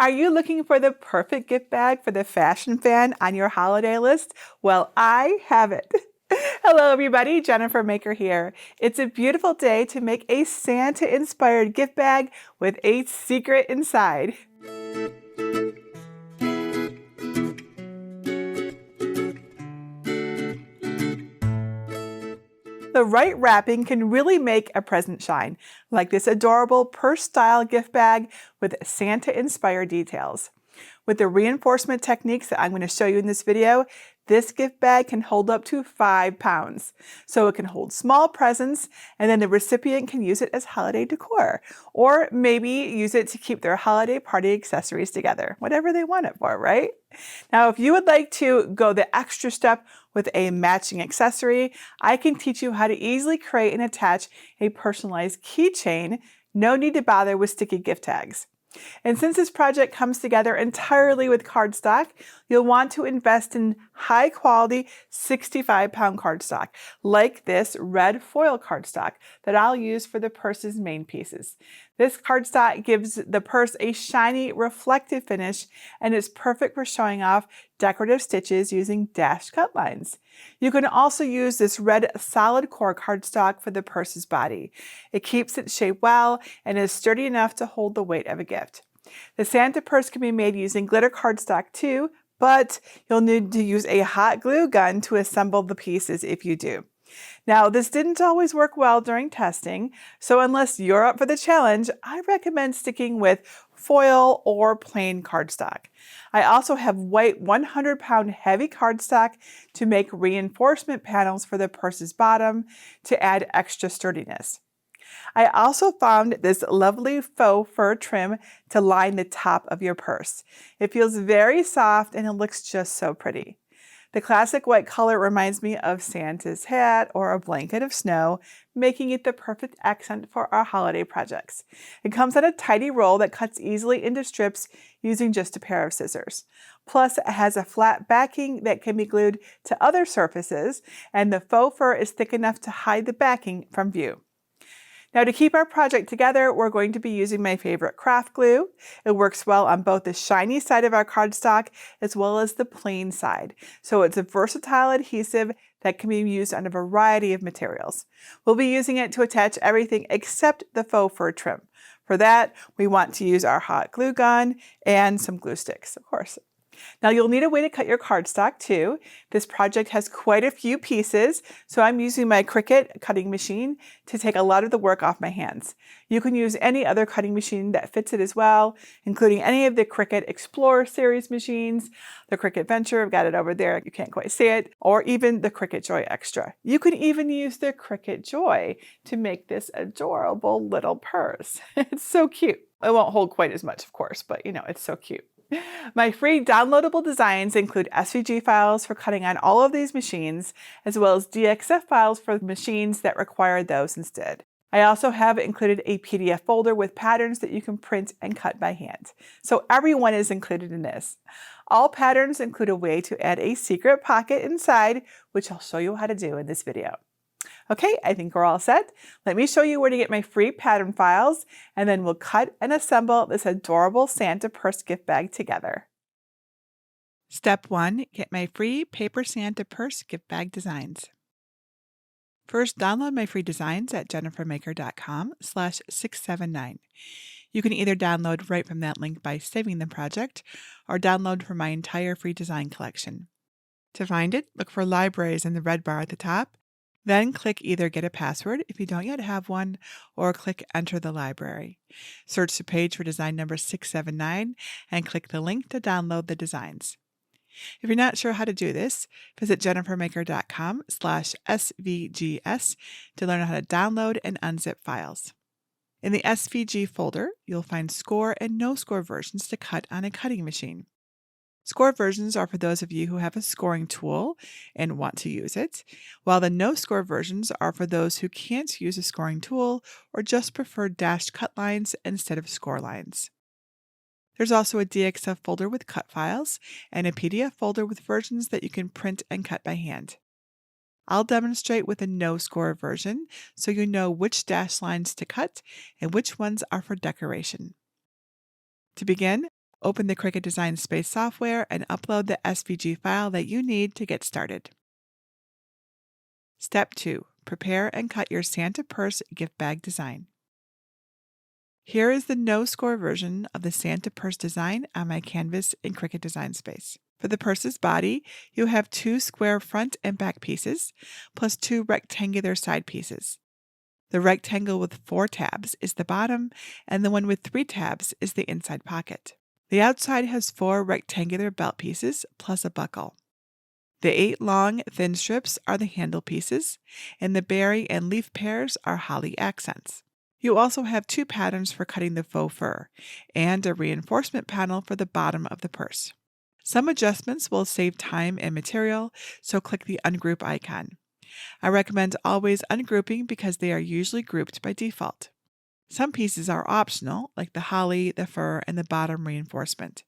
Are you looking for the perfect gift bag for the fashion fan on your holiday list? Well, I have it. Hello everybody, Jennifer Maker here. It's a beautiful day to make a Santa-inspired gift bag with a secret inside. The right wrapping can really make a present shine, like this adorable purse-style gift bag with Santa-inspired details. With the reinforcement techniques that I'm going to show you in this video, this gift bag can hold up to 5 pounds. So it can hold small presents, and then the recipient can use it as holiday decor, or maybe use it to keep their holiday party accessories together, whatever they want it for, right? Now, if you would like to go the extra step with a matching accessory, I can teach you how to easily create and attach a personalized keychain. No need to bother with sticky gift tags. And since this project comes together entirely with cardstock, you'll want to invest in high quality 65-pound cardstock, like this red foil cardstock that I'll use for the purse's main pieces. This cardstock gives the purse a shiny, reflective finish and is perfect for showing off decorative stitches using dashed cut lines. You can also use this red solid core cardstock for the purse's body. It keeps its shape well and is sturdy enough to hold the weight of a gift. The Santa purse can be made using glitter cardstock too, but you'll need to use a hot glue gun to assemble the pieces if you do. Now, this didn't always work well during testing, so unless you're up for the challenge, I recommend sticking with foil or plain cardstock. I also have white 100-pound heavy cardstock to make reinforcement panels for the purse's bottom to add extra sturdiness. I also found this lovely faux fur trim to line the top of your purse. It feels very soft and it looks just so pretty. The classic white color reminds me of Santa's hat or a blanket of snow, making it the perfect accent for our holiday projects. It comes on a tidy roll that cuts easily into strips using just a pair of scissors. Plus, it has a flat backing that can be glued to other surfaces, and the faux fur is thick enough to hide the backing from view. Now, to keep our project together, we're going to be using my favorite craft glue. It works well on both the shiny side of our cardstock as well as the plain side. So it's a versatile adhesive that can be used on a variety of materials. We'll be using it to attach everything except the faux fur trim. For that, we want to use our hot glue gun and some glue sticks, of course. Now, you'll need a way to cut your cardstock too. This project has quite a few pieces, so I'm using my Cricut cutting machine to take a lot of the work off my hands. You can use any other cutting machine that fits it as well, including any of the Cricut Explorer series machines, the Cricut Venture, I've got it over there, you can't quite see it, or even the Cricut Joy Extra. You can even use the Cricut Joy to make this adorable little purse. It's so cute. It won't hold quite as much, of course, but you know, it's so cute. My free downloadable designs include SVG files for cutting on all of these machines, as well as DXF files for machines that require those instead. I also have included a PDF folder with patterns that you can print and cut by hand. So everyone is included in this. All patterns include a way to add a secret pocket inside, which I'll show you how to do in this video. Okay, I think we're all set. Let me show you where to get my free pattern files, and then we'll cut and assemble this adorable Santa purse gift bag together. Step 1, get my free paper Santa purse gift bag designs. First, download my free designs at jennifermaker.com/679. You can either download right from that link by saving the project, or download from my entire free design collection. To find it, look for Libraries in the red bar at the top. Then click either Get a Password if you don't yet have one, or click Enter the Library. Search the page for design number 679 and click the link to download the designs. If you're not sure how to do this, visit jennifermaker.com/svgs to learn how to download and unzip files. In the SVG folder, you'll find score and no score versions to cut on a cutting machine. Score versions are for those of you who have a scoring tool and want to use it, while the no-score versions are for those who can't use a scoring tool or just prefer dashed cut lines instead of score lines. There's also a DXF folder with cut files and a PDF folder with versions that you can print and cut by hand. I'll demonstrate with a no-score version so you know which dashed lines to cut and which ones are for decoration. To begin, Open the Cricut Design Space software and upload the SVG file that you need to get started. Step 2. Prepare and cut your Santa purse gift bag design. Here is the no-score version of the Santa purse design on my canvas in Cricut Design Space. For the purse's body, you have 2 square front and back pieces, plus 2 rectangular side pieces. The rectangle with 4 tabs is the bottom, and the one with 3 tabs is the inside pocket. The outside has 4 rectangular belt pieces, plus a buckle. The 8 long, thin strips are the handle pieces, and the berry and leaf pairs are holly accents. You also have 2 patterns for cutting the faux fur, and a reinforcement panel for the bottom of the purse. Some adjustments will save time and material, so click the Ungroup icon. I recommend always ungrouping because they are usually grouped by default. Some pieces are optional, like the holly, the fur, and the bottom reinforcement.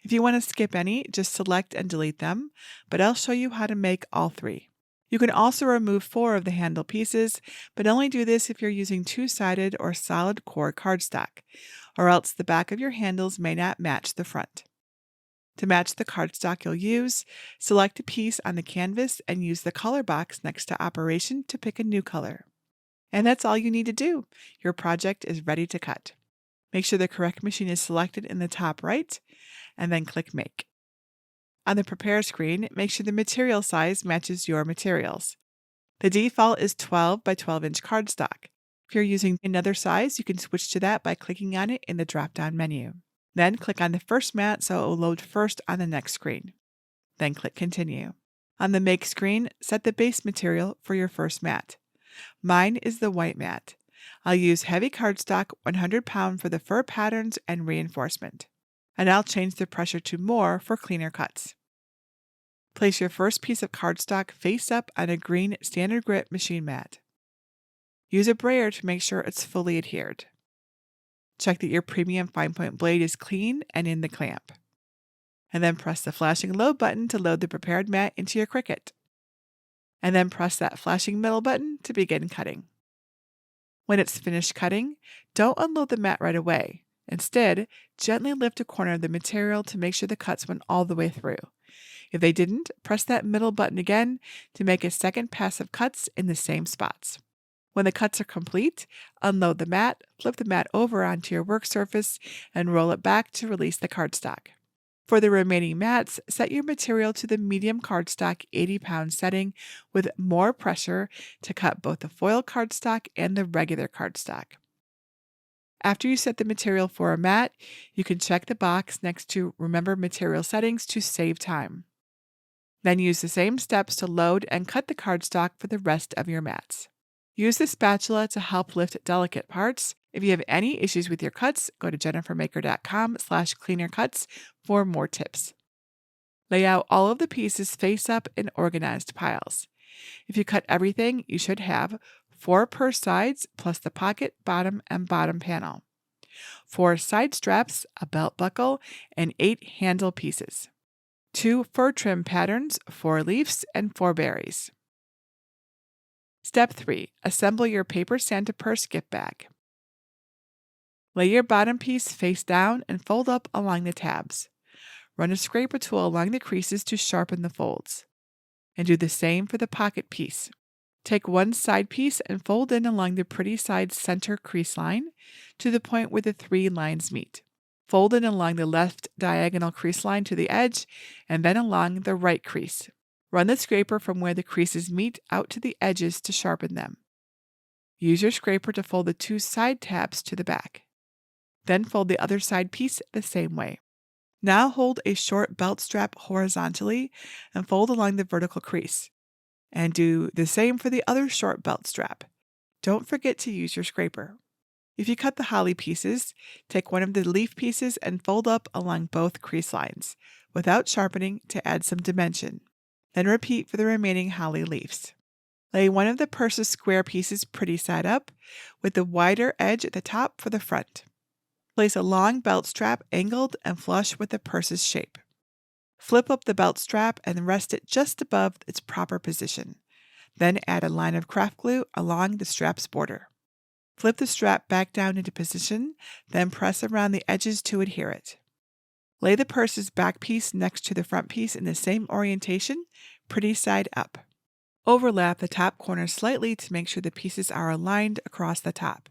If you want to skip any, just select and delete them, but I'll show you how to make all 3. You can also remove 4 of the handle pieces, but only do this if you're using 2-sided or solid core cardstock, or else the back of your handles may not match the front. To match the cardstock you'll use, select a piece on the canvas and use the color box next to Operation to pick a new color. And that's all you need to do. Your project is ready to cut. Make sure the correct machine is selected in the top right, and then click Make. On the Prepare screen, make sure the material size matches your materials. The default is 12 by 12 inch cardstock. If you're using another size, you can switch to that by clicking on it in the drop-down menu. Then click on the first mat so it will load first on the next screen. Then click Continue. On the Make screen, set the base material for your first mat. Mine is the white mat. I'll use heavy cardstock 100 pound for the fur patterns and reinforcement. And I'll change the pressure to more for cleaner cuts. Place your first piece of cardstock face up on a green standard grit machine mat. Use a brayer to make sure it's fully adhered. Check that your premium fine point blade is clean and in the clamp. And then press the flashing load button to load the prepared mat into your Cricut. And then press that flashing middle button to begin cutting. When it's finished cutting, don't unload the mat right away. Instead, gently lift a corner of the material to make sure the cuts went all the way through. If they didn't, press that middle button again to make a second pass of cuts in the same spots. When the cuts are complete, unload the mat, flip the mat over onto your work surface, and roll it back to release the cardstock. For the remaining mats, set your material to the medium cardstock 80 pound setting with more pressure to cut both the foil cardstock and the regular cardstock. After you set the material for a mat, you can check the box next to Remember Material Settings to save time. Then use the same steps to load and cut the cardstock for the rest of your mats. Use the spatula to help lift delicate parts. If you have any issues with your cuts, go to jennifermaker.com/cleanercuts for more tips. Lay out all of the pieces face up in organized piles. If you cut everything, you should have 4 per sides plus the pocket, bottom, and bottom panel, 4 side straps, a belt buckle, and 8 handle pieces, 2 fur trim patterns, 4 leaves, and 4 berries. Step 3. Assemble your paper Santa purse gift bag. Lay your bottom piece face down and fold up along the tabs. Run a scraper tool along the creases to sharpen the folds. And do the same for the pocket piece. Take one side piece and fold in along the pretty side center crease line to the point where the 3 lines meet. Fold in along the left diagonal crease line to the edge and then along the right crease. Run the scraper from where the creases meet out to the edges to sharpen them. Use your scraper to fold the 2 side tabs to the back. Then fold the other side piece the same way. Now hold a short belt strap horizontally and fold along the vertical crease. And do the same for the other short belt strap. Don't forget to use your scraper. If you cut the holly pieces, take one of the leaf pieces and fold up along both crease lines, without sharpening to add some dimension. Then repeat for the remaining holly leaves. Lay one of the purse's square pieces pretty side up, with the wider edge at the top for the front. Place a long belt strap angled and flush with the purse's shape. Flip up the belt strap and rest it just above its proper position. Then add a line of craft glue along the strap's border. Flip the strap back down into position, then press around the edges to adhere it. Lay the purse's back piece next to the front piece in the same orientation, pretty side up. Overlap the top corner slightly to make sure the pieces are aligned across the top.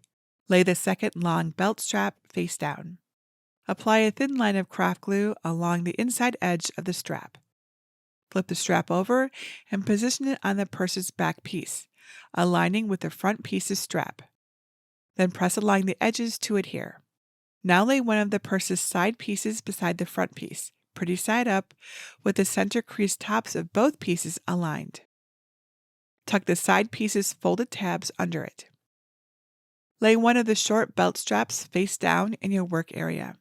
Lay the second long belt strap face down. Apply a thin line of craft glue along the inside edge of the strap. Flip the strap over and position it on the purse's back piece, aligning with the front piece's strap. Then press along the edges to adhere. Now lay one of the purse's side pieces beside the front piece, pretty side up, with the center crease tops of both pieces aligned. Tuck the side piece's folded tabs under it. Lay one of the short belt straps face down in your work area.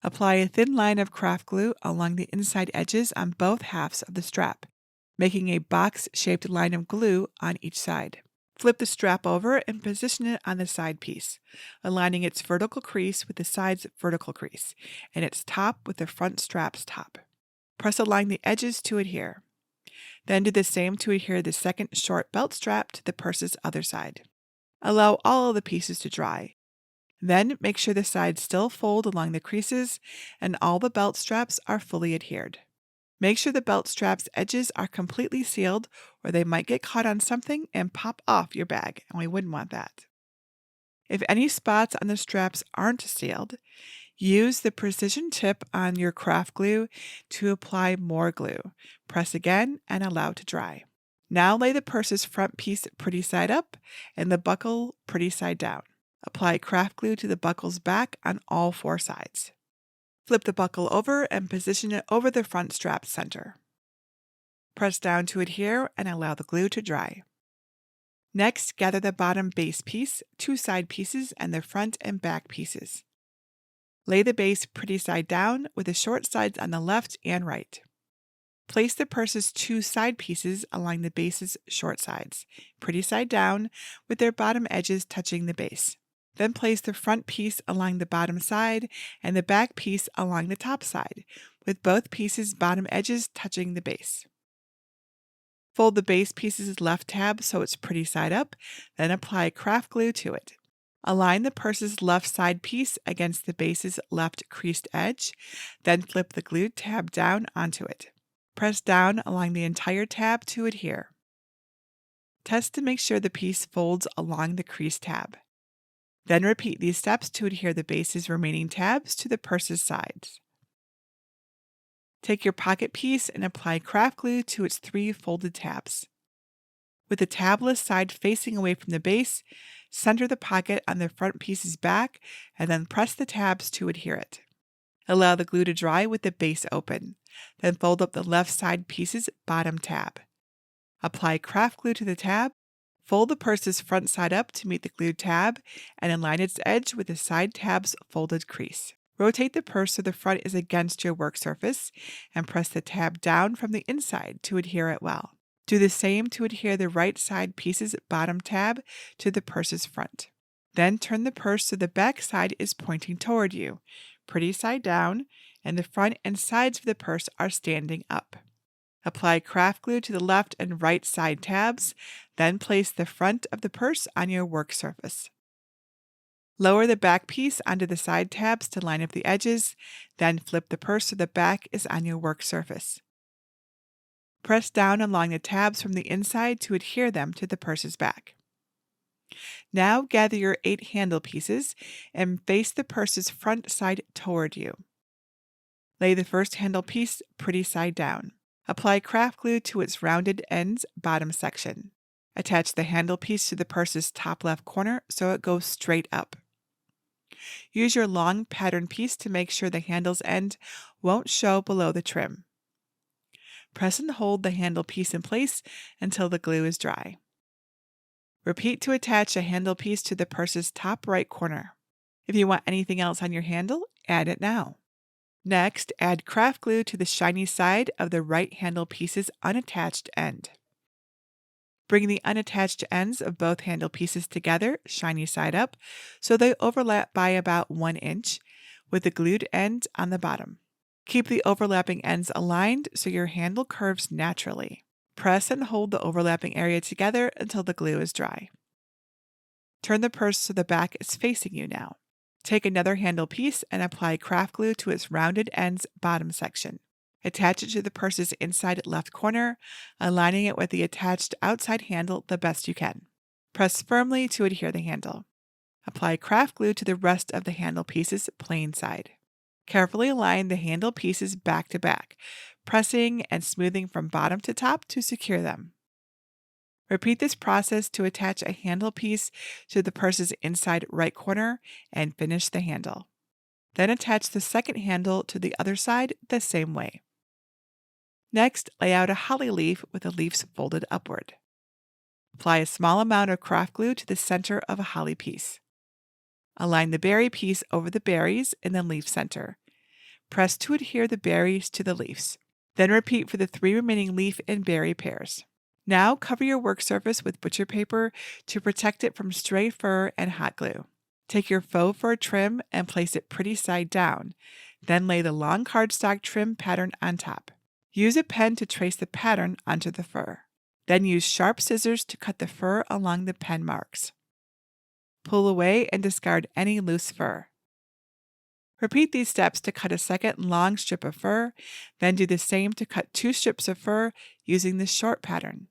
Apply a thin line of craft glue along the inside edges on both halves of the strap, making a box-shaped line of glue on each side. Flip the strap over and position it on the side piece, aligning its vertical crease with the side's vertical crease, and its top with the front strap's top. Press along the edges to adhere. Then do the same to adhere the second short belt strap to the purse's other side. Allow all of the pieces to dry. Then make sure the sides still fold along the creases and all the belt straps are fully adhered. Make sure the belt straps' edges are completely sealed or they might get caught on something and pop off your bag, and we wouldn't want that. If any spots on the straps aren't sealed, use the precision tip on your craft glue to apply more glue. Press again and allow to dry. Now lay the purse's front piece pretty side up and the buckle pretty side down. Apply craft glue to the buckle's back on all four sides. Flip the buckle over and position it over the front strap center. Press down to adhere and allow the glue to dry. Next, gather the bottom base piece, two side pieces, and the front and back pieces. Lay the base pretty side down with the short sides on the left and right. Place the purse's two side pieces along the base's short sides, pretty side down, with their bottom edges touching the base. Then place the front piece along the bottom side and the back piece along the top side, with both pieces' bottom edges touching the base. Fold the base piece's left tab so it's pretty side up, then apply craft glue to it. Align the purse's left side piece against the base's left creased edge, then flip the glued tab down onto it. Press down along the entire tab to adhere. Test to make sure the piece folds along the creased tab. Then repeat these steps to adhere the base's remaining tabs to the purse's sides. Take your pocket piece and apply craft glue to its three folded tabs. With the tabless side facing away from the base, center the pocket on the front piece's back and then press the tabs to adhere it. Allow the glue to dry with the base open, then fold up the left side piece's bottom tab. Apply craft glue to the tab. Fold the purse's front side up to meet the glued tab and align its edge with the side tab's folded crease. Rotate the purse so the front is against your work surface and press the tab down from the inside to adhere it well. Do the same to adhere the right side piece's bottom tab to the purse's front. Then turn the purse so the back side is pointing toward you, pretty side down, and the front and sides of the purse are standing up. Apply craft glue to the left and right side tabs, then place the front of the purse on your work surface. Lower the back piece onto the side tabs to line up the edges, then flip the purse so the back is on your work surface. Press down along the tabs from the inside to adhere them to the purse's back. Now gather your 8 handle pieces and face the purse's front side toward you. Lay the first handle piece pretty side down. Apply craft glue to its rounded ends bottom section. Attach the handle piece to the purse's top left corner so it goes straight up. Use your long pattern piece to make sure the handle's end won't show below the trim. Press and hold the handle piece in place until the glue is dry. Repeat to attach a handle piece to the purse's top right corner. If you want anything else on your handle, add it now. Next, add craft glue to the shiny side of the right handle piece's unattached end. Bring the unattached ends of both handle pieces together, shiny side up, so they overlap by about 1 inch, with the glued end on the bottom. Keep the overlapping ends aligned so your handle curves naturally. Press and hold the overlapping area together until the glue is dry. Turn the purse so the back is facing you now. Take another handle piece and apply craft glue to its rounded ends bottom section. Attach it to the purse's inside left corner, aligning it with the attached outside handle the best you can. Press firmly to adhere the handle. Apply craft glue to the rest of the handle piece's plain side. Carefully align the handle pieces back to back, pressing and smoothing from bottom to top to secure them. Repeat this process to attach a handle piece to the purse's inside right corner and finish the handle. Then attach the second handle to the other side the same way. Next, lay out a holly leaf with the leaves folded upward. Apply a small amount of craft glue to the center of a holly piece. Align the berry piece over the berries in the leaf center. Press to adhere the berries to the leaves. Then repeat for the 3 remaining leaf and berry pairs. Now cover your work surface with butcher paper to protect it from stray fur and hot glue. Take your faux fur trim and place it pretty side down. Then lay the long cardstock trim pattern on top. Use a pen to trace the pattern onto the fur. Then use sharp scissors to cut the fur along the pen marks. Pull away and discard any loose fur. Repeat these steps to cut a second long strip of fur, then do the same to cut 2 strips of fur using the short pattern.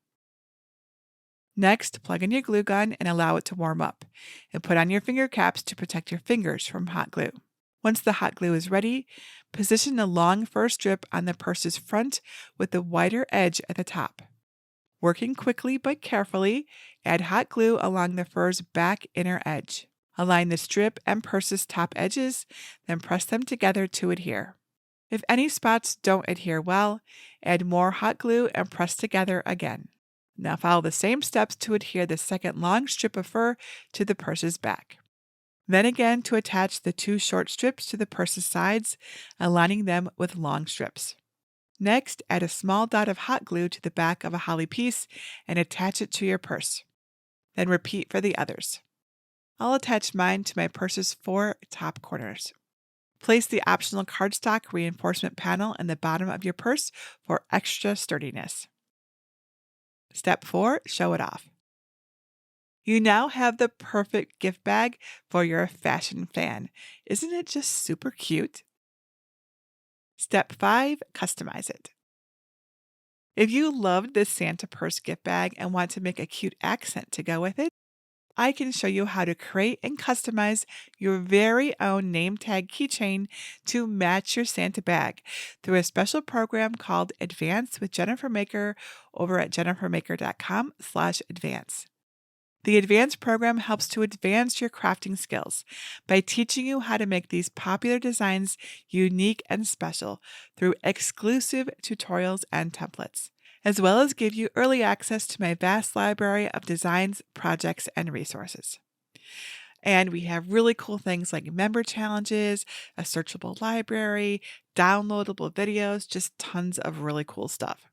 Next, plug in your glue gun and allow it to warm up, and put on your finger caps to protect your fingers from hot glue. Once the hot glue is ready, position the long fur strip on the purse's front with the wider edge at the top. Working quickly but carefully, add hot glue along the fur's back inner edge. Align the strip and purse's top edges, then press them together to adhere. If any spots don't adhere well, add more hot glue and press together again. Now follow the same steps to adhere the second long strip of fur to the purse's back. Then again to attach the 2 short strips to the purse's sides, aligning them with long strips. Next, add a small dot of hot glue to the back of a holly piece and attach it to your purse. Then repeat for the others. I'll attach mine to my purse's 4 top corners. Place the optional cardstock reinforcement panel in the bottom of your purse for extra sturdiness. Step 4, show it off. You now have the perfect gift bag for your fashion fan. Isn't it just super cute? Step 5, customize it. If you loved this Santa purse gift bag and want to make a cute accent to go with it, I can show you how to create and customize your very own name tag keychain to match your Santa bag through a special program called Advance with Jennifer Maker over at jennifermaker.com/advance. The Advance program helps to advance your crafting skills by teaching you how to make these popular designs unique and special through exclusive tutorials and templates, as well as give you early access to my vast library of designs, projects, and resources. And we have really cool things like member challenges, a searchable library, downloadable videos, just tons of really cool stuff.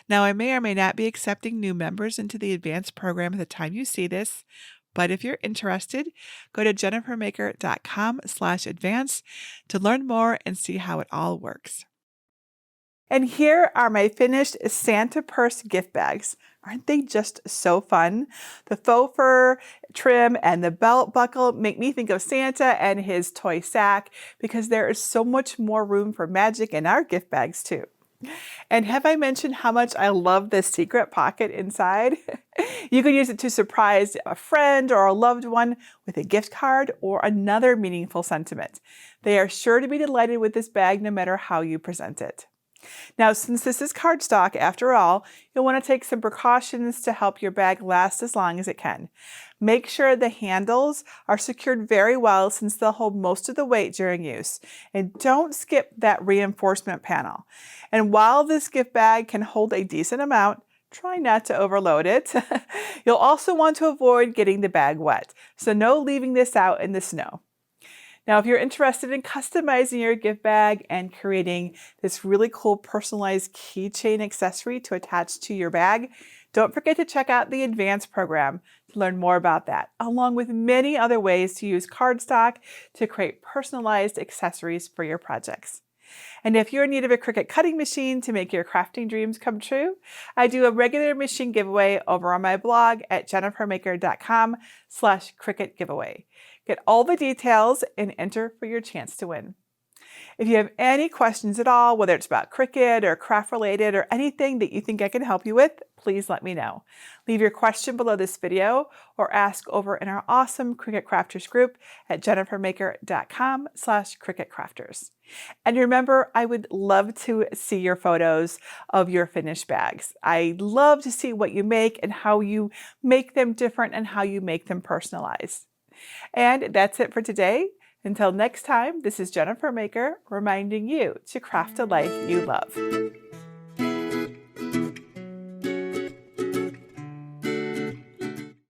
Now, I may or may not be accepting new members into the advanced program at the time you see this, but if you're interested, go to jennifermaker.com/advance to learn more and see how it all works. And here are my finished Santa purse gift bags. Aren't they just so fun? The faux fur trim and the belt buckle make me think of Santa and his toy sack because there is so much more room for magic in our gift bags too. And have I mentioned how much I love the secret pocket inside? You can use it to surprise a friend or a loved one with a gift card or another meaningful sentiment. They are sure to be delighted with this bag no matter how you present it. Now, since this is cardstock, after all, you'll want to take some precautions to help your bag last as long as it can. Make sure the handles are secured very well since they'll hold most of the weight during use. And don't skip that reinforcement panel. And while this gift bag can hold a decent amount, try not to overload it. You'll also want to avoid getting the bag wet, so no leaving this out in the snow. Now, if you're interested in customizing your gift bag and creating this really cool personalized keychain accessory to attach to your bag, don't forget to check out the Advance program to learn more about that, along with many other ways to use cardstock to create personalized accessories for your projects. And if you're in need of a Cricut cutting machine to make your crafting dreams come true, I do a regular machine giveaway over on my blog at jennifermaker.com/Cricut giveaway. Get all the details and enter for your chance to win. If you have any questions at all, whether it's about Cricut or craft related or anything that you think I can help you with, please let me know. Leave your question below this video or ask over in our awesome Cricut Crafters group at jennifermaker.com/cricketcrafters. And remember, I would love to see your photos of your finished bags. I love to see what you make and how you make them different and how you make them personalized. And that's it for today. Until next time, this is Jennifer Maker reminding you to craft a life you love.